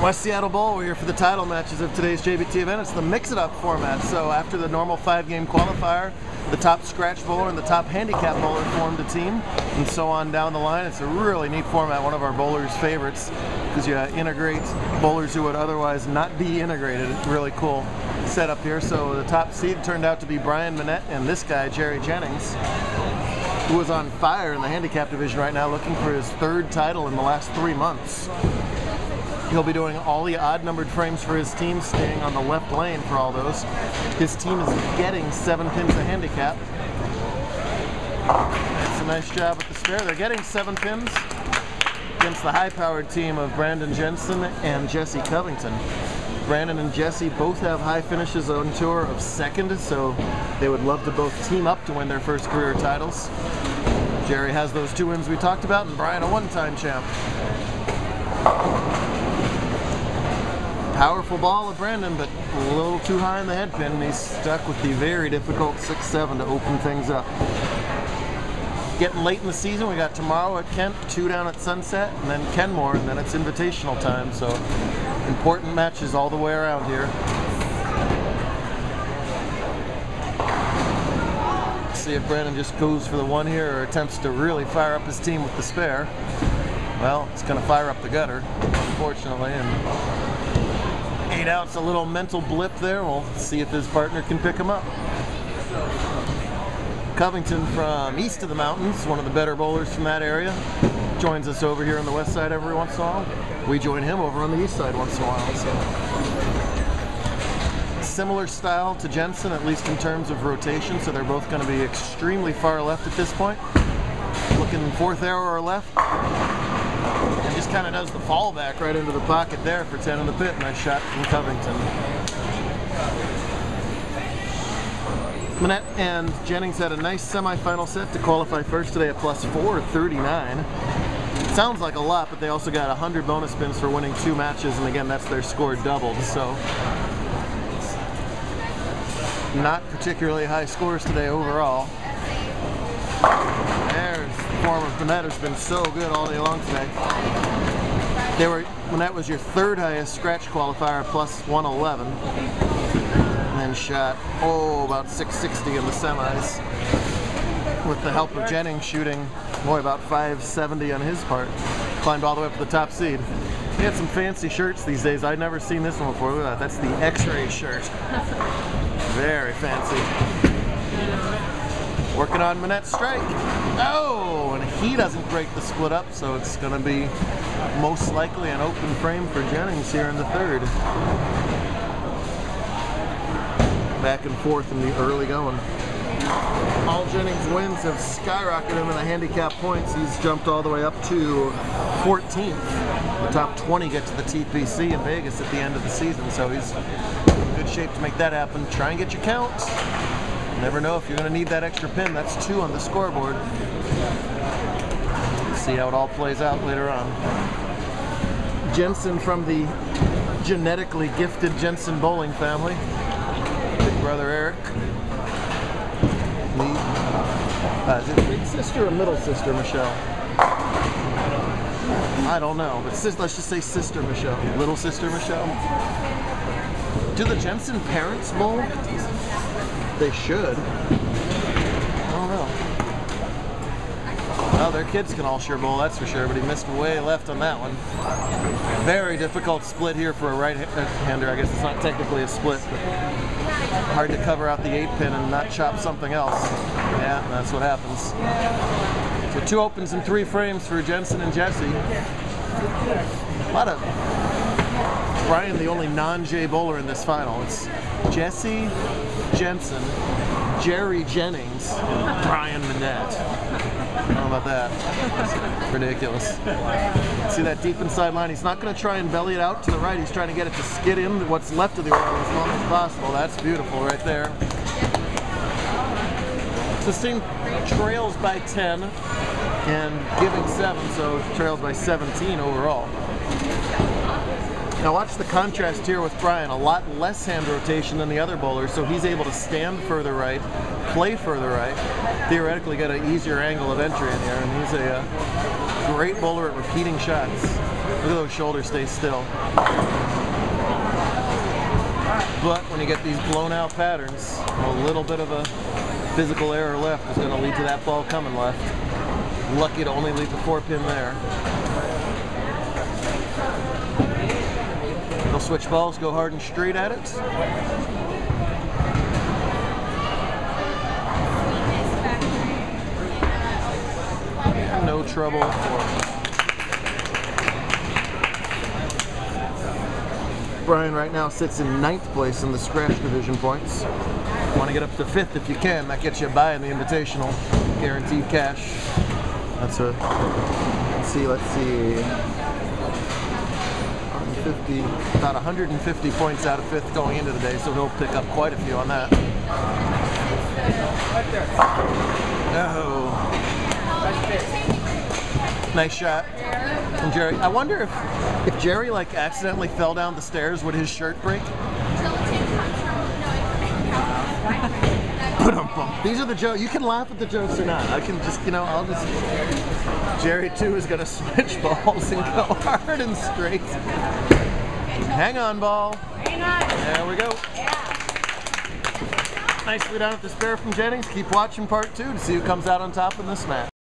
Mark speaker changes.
Speaker 1: West Seattle Bowl, we're here for the title matches of today's JBT event. It's the mix-it-up format, so after the normal 5-game qualifier, the top scratch bowler and the top handicap bowler formed a team, and so on down the line. It's a really neat format, one of our bowlers' favorites, because you integrate bowlers who would otherwise not be integrated. It's really cool setup here. So the top seed turned out to be Monnette and this guy, Jennings, who is on fire in the handicap division right now, looking for his 3rd title in the last 3 months. He'll be doing all the odd-numbered frames for his team, staying on the left lane for all those. His team is getting 7 pins a handicap. That's a nice job with the spare. They're getting 7 pins against the high-powered team of Jensen and Jesse Covington. Brandon and Jesse both have high finishes on tour of 2nd, so they would love to both team up to win their first career titles. Jerry has those 2 wins we talked about, and Brian a 1-time champ. Powerful ball of Brandon, but a little too high in the head pin. He's stuck with the very difficult 6-7 to open things up. Getting late in the season, we got tomorrow at Kent, 2 down at Sunset, and then Kenmore, and then it's invitational time, so important matches all the way around here. Let's see if Brandon just goes for the 1 here or attempts to really fire up his team with the spare. Well, it's going to fire up the gutter, unfortunately, and 8 out's a little mental blip there. We'll see if his partner can pick him up. Covington from east of the mountains, one of the better bowlers from that area, joins us over here on the west side every once in a while. We join him over on the east side once in a while. So. Similar style to Jensen, at least in terms of rotation, so they're both going to be extremely far left at this point. Looking 4th arrow or left. And just kind of does the fallback right into the pocket there for 10 in the pit. Nice shot from Covington. Monnette and Jennings had a nice semifinal set to qualify first today at +4, 39. Sounds like a lot, but they also got 100 bonus pins for winning 2 matches, and again, that's their score doubled, so not particularly high scores today overall. There's the form of Monnette, has been so good all day long today. Monnette was your 3rd highest scratch qualifier, +111. And then shot, about 660 in the semis. With the help of Jennings shooting, about 570 on his part. Climbed all the way up to the top seed. He had some fancy shirts these days. I'd never seen this one before. Look at that. That's the X-ray shirt. Very fancy. Working on Monnette's strike. Oh, and he doesn't break the split up, so it's going to be most likely an open frame for Jennings here in the 3rd. Back and forth in the early going. All Jennings wins have skyrocketed him in the handicap points. He's jumped all the way up to 14th. The top 20 get to the TPC in Vegas at the end of the season, so he's in good shape to make that happen. Try and get your count. Never know if you're going to need that extra pin. That's 2 on the scoreboard. See how it all plays out later on. Jensen from the genetically gifted Jensen bowling family. Big brother Eric. Is it big sister or middle sister Michelle? I don't know, but let's just say sister Michelle. Little sister Michelle. Do the Jensen parents bowl? They should. I don't know. Well, their kids can all sure bowl, that's for sure, but he missed way left on that one. Very difficult split here for a right-hander. I guess it's not technically a split, but hard to cover out the 8-pin and not chop something else. Yeah, that's what happens. So 2 opens and 3 frames for Jensen and Jesse. A lot of Brian, the only non-J bowler in this final. It's Jesse, Jensen, Jerry Jennings, and Brian Monnette. I don't know about that. That's ridiculous. See that deep inside line? He's not going to try and belly it out to the right. He's trying to get it to skid in what's left of the oil as long as possible. That's beautiful right there. So this team trails by 10 and giving 7, so it trails by 17 overall. Now watch the contrast here with Brian. A lot less hand rotation than the other bowlers, so he's able to stand further right, play further right, theoretically get an easier angle of entry in here, and he's a great bowler at repeating shots. Look at those shoulders stay still. But when you get these blown out patterns, a little bit of a physical error left is going to lead to that ball coming left. Lucky to only leave the 4-pin there. They'll switch balls, go hard and straight at it. No trouble for Brian. Right now sits in 9th place in the scratch division points. Want to get up to 5th if you can. That gets you a bye in the Invitational. Guaranteed cash. That's a, let's see, 150, about 150 points out of 5th going into the day, so he'll pick up quite a few on that. Oh. Nice shot from Jerry. I wonder if Jerry like accidentally fell down the stairs, would his shirt break? These are the jokes. You can laugh at the jokes or not. I can just, I'll just... Jerry, too, is going to switch balls and go hard and straight. Hang on, ball. There we go. Nicely done at the spare from Jennings. Keep watching part 2 to see who comes out on top in this match.